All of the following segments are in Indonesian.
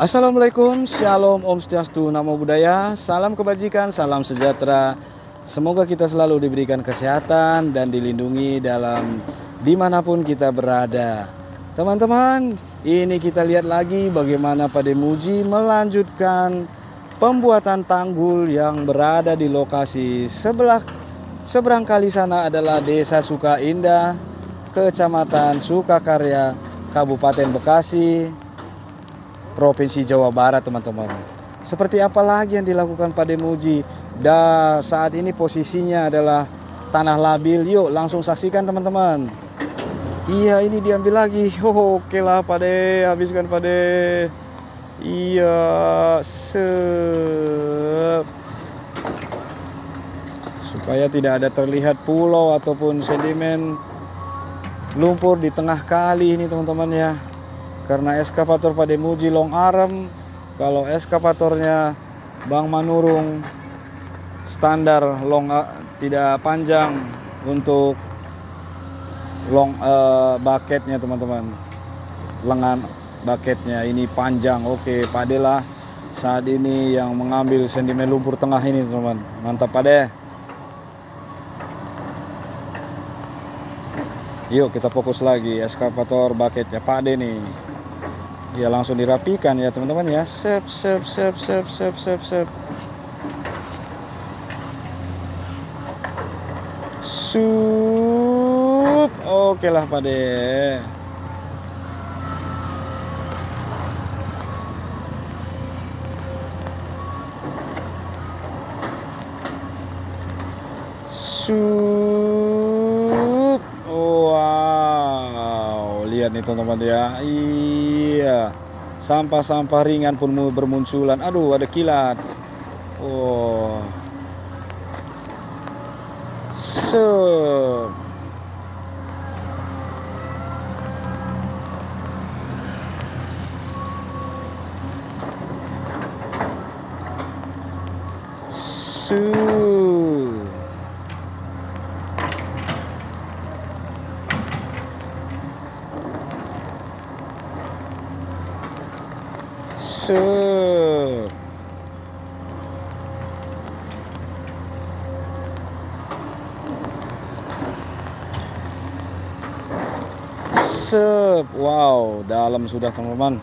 Assalamualaikum, Shalom, Om Swastiastu, Namo Buddhaya, salam kebajikan, salam sejahtera. Semoga kita selalu diberikan kesehatan dan dilindungi dalam dimanapun kita berada. Teman-teman, ini kita lihat lagi bagaimana Pak Demuji melanjutkan pembuatan tanggul yang berada di lokasi seberang kali sana adalah Desa Sukaindah, Kecamatan Sukakarya, Kabupaten Bekasi, Provinsi Jawa Barat, teman-teman. Seperti apa lagi yang dilakukan Pak Demuji? Dan saat ini posisinya adalah tanah labil. Yuk langsung saksikan, teman-teman. Iya, ini diambil lagi. Oke lah Pak De, habiskan Pak De. Iya, supaya tidak ada terlihat pulau ataupun sedimen lumpur di tengah kali ini, teman-teman ya. Karena eskavator Pak Demuji long arm, kalau eskavatornya Bang Manurung standar long tidak panjang untuk long bucketnya, teman-teman. Lengan bucketnya ini panjang. Oke, Pak De lah saat ini yang mengambil sedimen lumpur tengah ini, teman-teman. Mantap Pak De. Yuk kita fokus lagi eskavator bucketnya Pak De nih. Ya langsung dirapikan ya teman-teman ya. Sep. Sup. Oke lah Pak De. Sup. Wow, lihat nih teman-teman ya. Iya, sampah-sampah ringan pun bermunculan. Aduh, ada kilat. Oh, sup. Sup. Sup. Wow, dalam sudah teman-teman.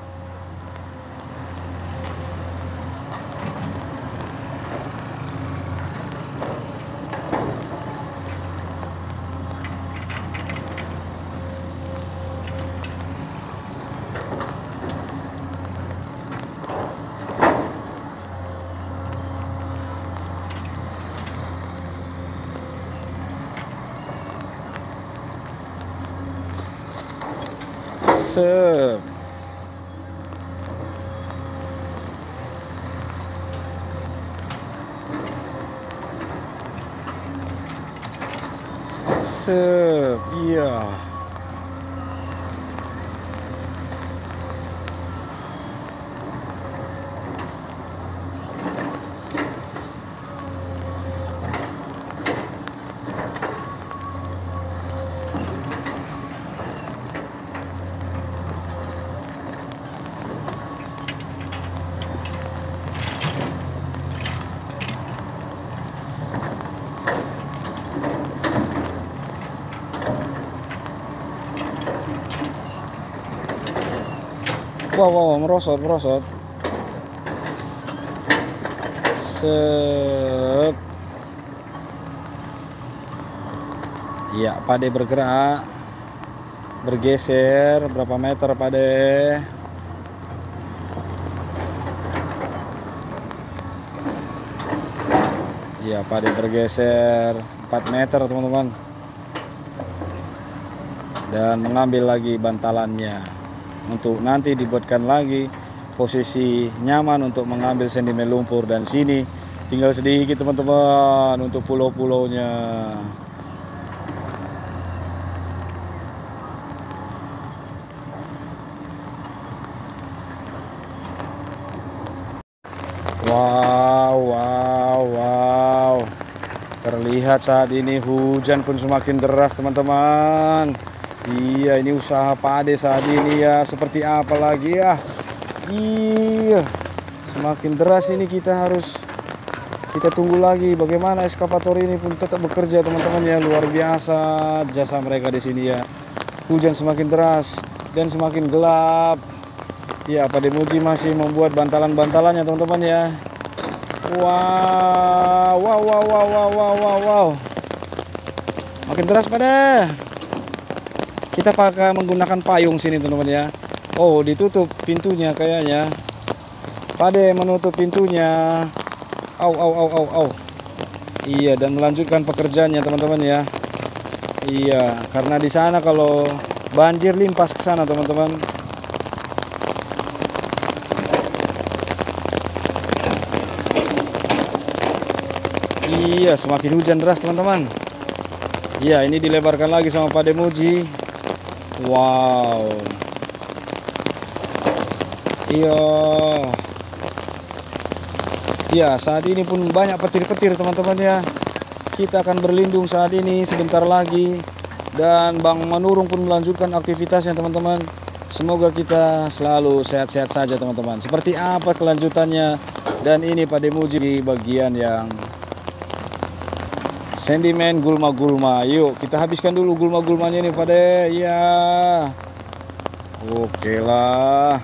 Sup. Sup. Iya. Wow, merosot. Sep. Ya, Pak De bergerak, bergeser berapa meter Pak De? Ya, Pak De bergeser 4 meter teman-teman, dan mengambil lagi bantalannya untuk nanti dibuatkan lagi posisi nyaman untuk mengambil sedimen lumpur. Dan sini tinggal sedikit teman-teman untuk pulau-pulaunya. Wow. Terlihat saat ini hujan pun semakin deras teman-teman. Iya, ini usaha Pak De saat ini ya. Seperti apa lagi ya? Iya, semakin deras ini kita tunggu lagi bagaimana eskavator ini pun tetap bekerja teman-teman ya. Luar biasa jasa mereka di sini ya. Hujan semakin deras dan semakin gelap. Ya, Pak Demuji masih membuat bantalan-bantalannya teman-teman ya. Wow, wow, wow, wow, wow, wow, wow, wow. Makin deras pada. Kita pakai menggunakan payung sini teman-teman ya. Oh, ditutup pintunya kayaknya. Pade menutup pintunya. Au, au, au, au, au. Iya, dan melanjutkan pekerjaannya teman-teman ya. Iya, karena di sana kalau banjir limpas ke sana teman-teman. Iya, semakin hujan deras teman-teman. Iya, ini dilebarkan lagi sama Pak Demuji. Wow. Iya. Ya, saat ini pun banyak petir-petir teman-teman ya. Kita akan berlindung saat ini sebentar lagi. Dan Bang Manurung pun melanjutkan aktivitasnya teman-teman. Semoga kita selalu sehat-sehat saja teman-teman. Seperti apa kelanjutannya. Dan ini Pak Demuji di bagian yang sentimen gulma-gulma. Yuk kita habiskan dulu gulma-gulmanya nih Pak De. Ya. Oke lah.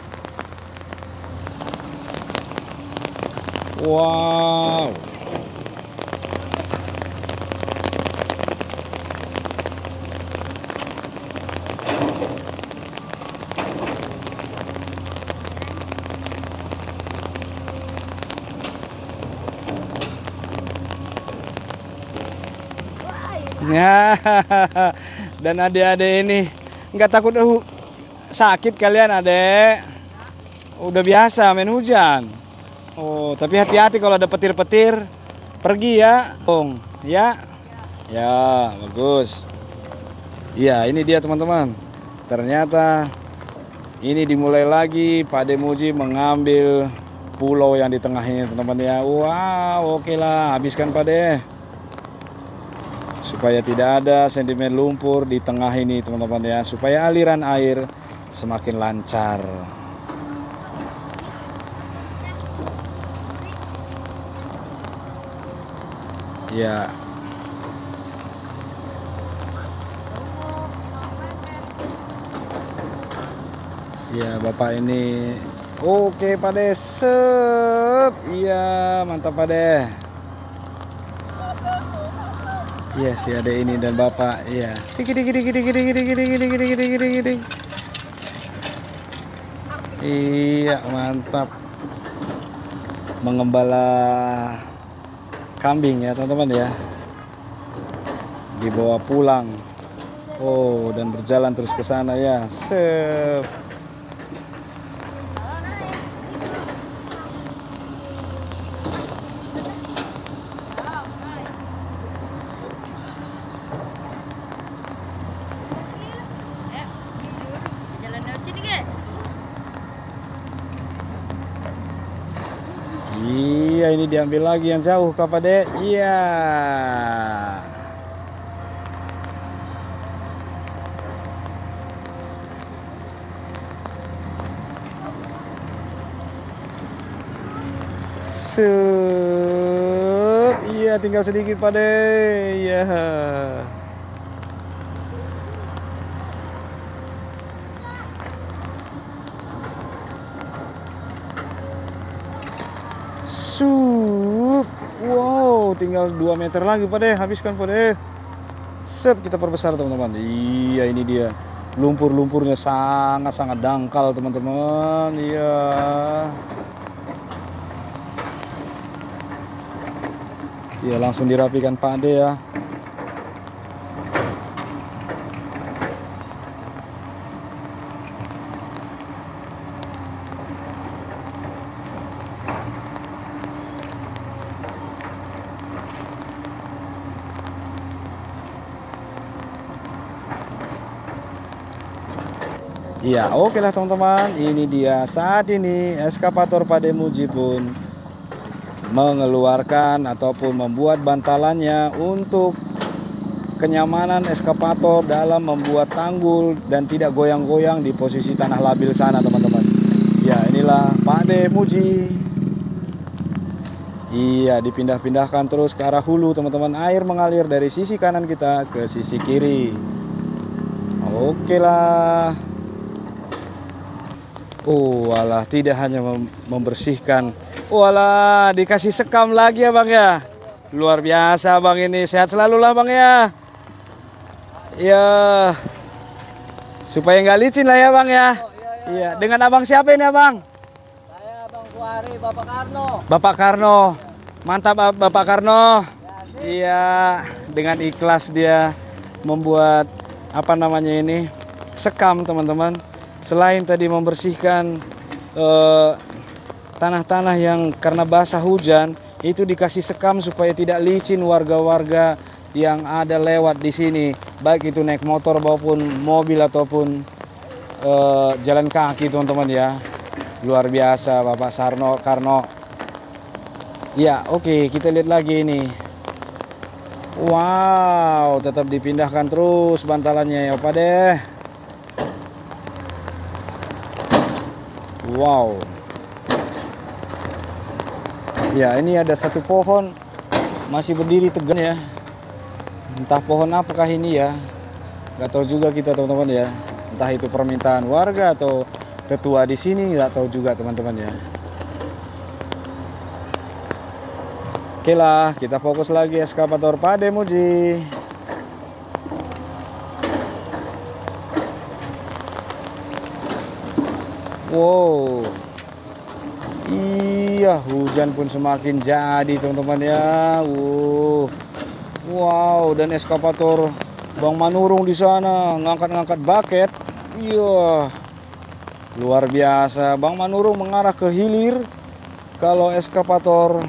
Wow. Nah, dan adik-adik ini nggak takut sakit kalian adek? Udah biasa main hujan. Oh, tapi hati-hati kalau ada petir-petir, pergi ya, Bung. Ya, ya, bagus. Ya, ini dia teman-teman. Ternyata ini dimulai lagi Pak Demuji mengambil pulau yang di tengah ini teman-teman ya. Wow, oke lah, habiskan Pak De. Supaya tidak ada sedimen lumpur di tengah ini teman-teman ya. Supaya aliran air semakin lancar. Ya. Ya, Bapak ini oke Pak De. Sep. Iya, mantap Pak De. Iya, si adek ini dan Bapak. Iya. Iya, mantap. Mengembala kambing ya teman-teman ya. Dibawa pulang. Oh, dan berjalan terus ke sana ya. Sep. Iya, ini diambil lagi yang jauh Kak Dek. Iya. Sup. Iya, tinggal sedikit Pak Dek. Iya. Sup. Wow, tinggal 2 meter lagi Pak De. Habiskan Pak De. Sep, kita perbesar teman-teman. Iya, ini dia. Lumpur-lumpurnya sangat-sangat dangkal teman-teman. Iya. Iya, langsung dirapikan Pak De ya. Iya, oke lah teman-teman. Ini dia saat ini eskavator Pak Demuji pun mengeluarkan ataupun membuat bantalannya untuk kenyamanan eskavator dalam membuat tanggul dan tidak goyang-goyang di posisi tanah labil sana teman-teman. Ya, inilah inilah Pak De Muji. Iya, dipindah-pindahkan terus ke arah hulu teman-teman. Air mengalir dari sisi kanan kita ke sisi kiri. Oke lah. Oh alah, tidak hanya membersihkan. Oh alah, dikasih sekam lagi ya bang ya. Luar biasa bang ini. Sehat selalu lah bang ya. Ya, supaya nggak licin lah ya bang ya. Iya, dengan abang siapa ini abang? Saya Bang Suari, Bapak Karno. Bapak Karno. Mantap Bapak Karno. Iya, dengan ikhlas dia membuat apa namanya ini sekam teman-teman. Selain tadi membersihkan tanah-tanah yang karena basah hujan, itu dikasih sekam supaya tidak licin warga-warga yang ada lewat di sini, baik itu naik motor maupun mobil ataupun jalan kaki teman-teman ya. Luar biasa Bapak Karno. Ya oke, kita lihat lagi ini. Wow, tetap dipindahkan terus bantalannya ya Pak deh. Wow. Ya ini ada satu pohon masih berdiri tegak ya. Entah pohon apakah ini ya. Gak tahu juga kita teman-teman ya. Entah itu permintaan warga atau tetua di sini, nggak tahu juga teman-teman ya. Oke lah, kita fokus lagi eskavator Pak De Muji. Wow. Iya, hujan pun semakin jadi teman-teman ya. Wow, dan eskavator Bang Manurung di sana ngangkat-ngangkat bucket. Iya. Luar biasa. Bang Manurung mengarah ke hilir. Kalau eskavator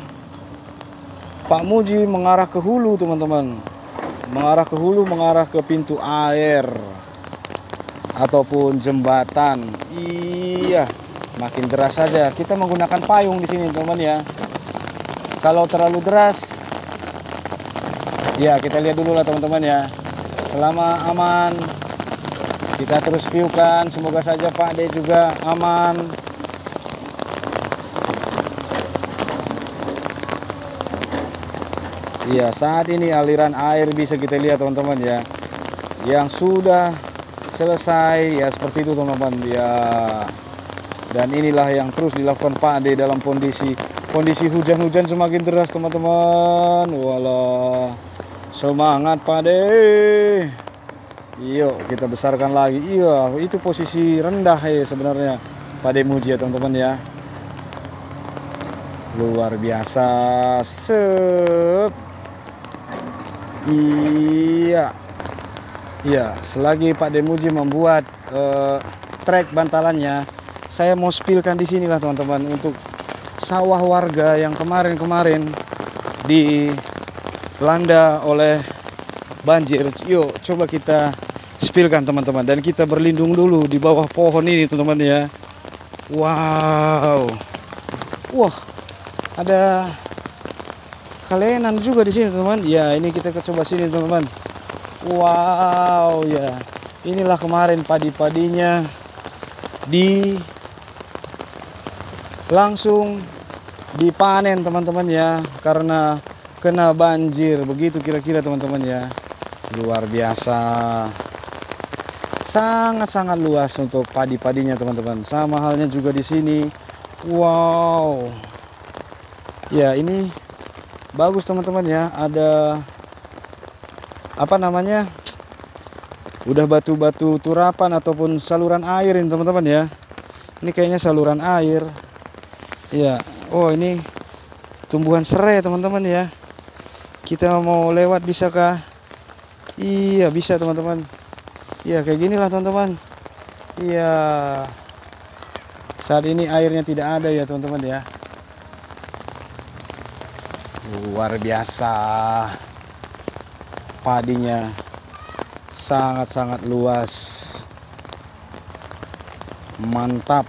Pak Muji mengarah ke hulu teman-teman. Mengarah ke hulu, mengarah ke pintu air ataupun jembatan. Iya, makin deras saja. Kita menggunakan payung di sini teman-teman ya. Kalau terlalu deras, ya kita lihat dulu lah teman-teman ya. Selama aman, kita terus viewkan. Semoga saja Pak De juga aman. Iya, saat ini aliran air bisa kita lihat teman-teman ya. Yang sudah selesai ya seperti itu teman-teman ya. Dan inilah yang terus dilakukan Pak De dalam kondisi hujan-hujan semakin deras teman-teman. Walah, semangat Pak De. Yuk kita besarkan lagi. Iya, itu posisi rendah ya sebenarnya Pak De Muji ya teman-teman ya. Luar biasa. Iya. Iya, selagi Pak De Muji membuat trek bantalannya, saya mau spillkan di sinilah teman-teman untuk sawah warga yang kemarin-kemarin dilanda oleh banjir. Yuk, coba kita spillkan teman-teman dan kita berlindung dulu di bawah pohon ini teman-teman ya. Wow. Wah, ada kalenan juga di sini teman-teman. Ya, ini kita coba sini teman-teman. Wow, ya. Inilah kemarin padi-padinya langsung dipanen teman-teman ya, karena kena banjir. Begitu kira-kira teman-teman ya. Luar biasa. Sangat-sangat luas untuk padi-padinya teman-teman. Sama halnya juga di sini. Wow. Ya, ini bagus teman-teman ya. Ada apa namanya? Udah batu-batu turapan ataupun saluran air ini teman-teman ya. Ini kayaknya saluran air. Ya. Oh, ini tumbuhan serai teman-teman ya. Kita mau lewat bisakah? Iya, bisa teman-teman. Iya, kayak gini lah teman-teman. Iya. Saat ini airnya tidak ada ya teman-teman ya. Luar biasa. Padinya sangat-sangat luas. Mantap.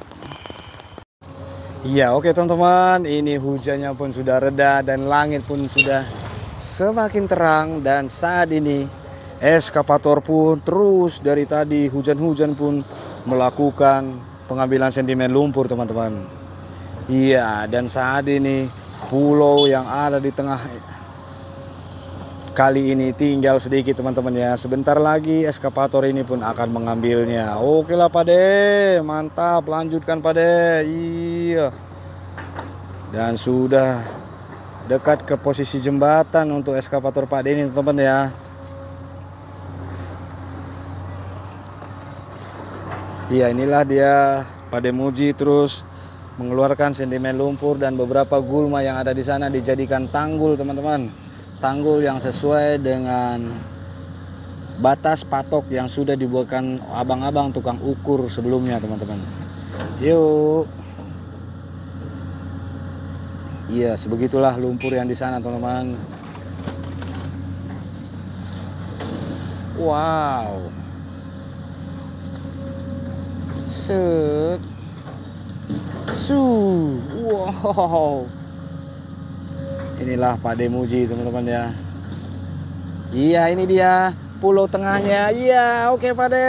Iya, oke teman-teman. Ini hujannya pun sudah reda dan langit pun sudah semakin terang. Dan saat ini eskavator pun terus dari tadi hujan-hujan pun melakukan pengambilan sedimen lumpur teman-teman. Iya, dan saat ini pulau yang ada di tengah kali ini tinggal sedikit teman-teman ya. Sebentar lagi eskavator ini pun akan mengambilnya. Oke lah Pade, mantap, lanjutkan Pade. Iya. Dan sudah dekat ke posisi jembatan untuk eskavator Pade ini teman-teman ya. Iya, inilah dia Pade Muji terus mengeluarkan sedimen lumpur dan beberapa gulma yang ada di sana dijadikan tanggul teman-teman. Tanggul yang sesuai dengan batas patok yang sudah dibuatkan abang-abang tukang ukur sebelumnya teman-teman. Yuk. Iya, sebegitulah lumpur yang di sana teman-teman. Wow. Set. Wow. Inilah Pade Muji teman-teman ya. Iya, ini dia pulau tengahnya. Iya, oke Pade.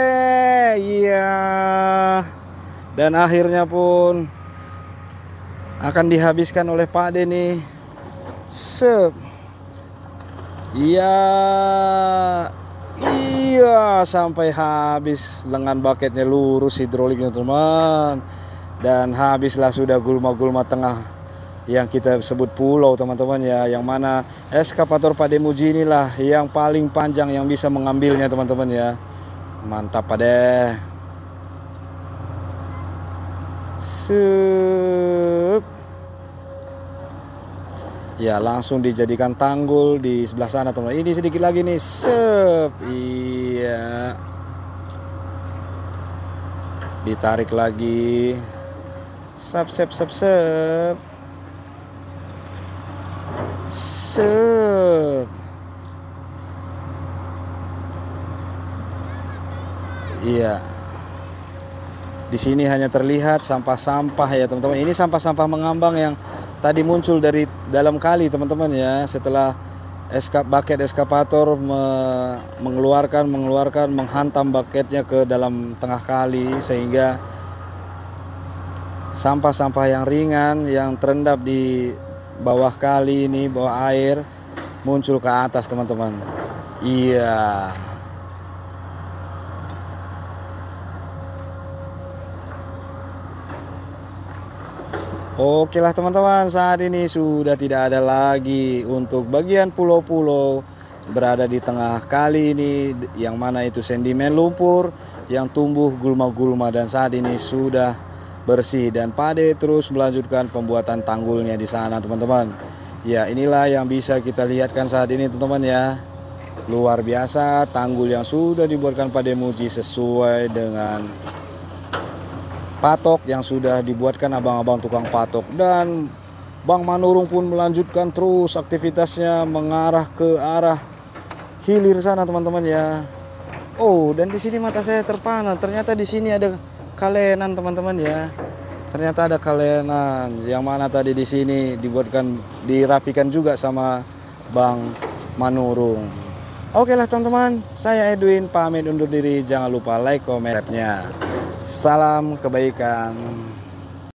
Iya. Dan akhirnya pun akan dihabiskan oleh Pade nih. Sep. Iya. Iya, sampai habis lengan baketnya lurus hidroliknya teman. Dan habislah sudah gulma-gulma tengah yang kita sebut pulau teman-teman ya, yang mana eskavator Pade Muji inilah yang paling panjang yang bisa mengambilnya teman-teman ya. Mantap Pade. Sup. Ya, langsung dijadikan tanggul di sebelah sana teman. Ini sedikit lagi nih. Sup. Iya. Ditarik lagi. Sep. Iya. Di sini hanya terlihat sampah-sampah ya teman-teman. Ini sampah-sampah mengambang yang tadi muncul dari dalam kali teman-teman ya. Setelah bucket eskavator mengeluarkan menghantam bucketnya ke dalam tengah kali, sehingga sampah-sampah yang ringan yang terendap di bawah kali ini, bawah air, muncul ke atas teman-teman. Iya. Oke lah teman-teman, saat ini sudah tidak ada lagi untuk bagian pulau-pulau berada di tengah kali ini, yang mana itu sedimen lumpur yang tumbuh gulma-gulma, dan saat ini sudah bersih, dan Pade terus melanjutkan pembuatan tanggulnya di sana teman-teman. Ya, inilah yang bisa kita lihatkan saat ini teman-teman ya. Luar biasa tanggul yang sudah dibuatkan Pade Muji sesuai dengan patok yang sudah dibuatkan abang-abang tukang patok, dan Bang Manurung pun melanjutkan terus aktivitasnya mengarah ke arah hilir sana teman-teman ya. Oh, dan di sini mata saya terpana, ternyata di sini ada kalenan teman-teman ya. Ternyata ada kalenan yang mana tadi di sini dirapikan juga sama Bang Manurung. Oke lah teman-teman, saya Edwin pamit undur diri. Jangan lupa like, comment, subscribe-nya. Salam kebaikan.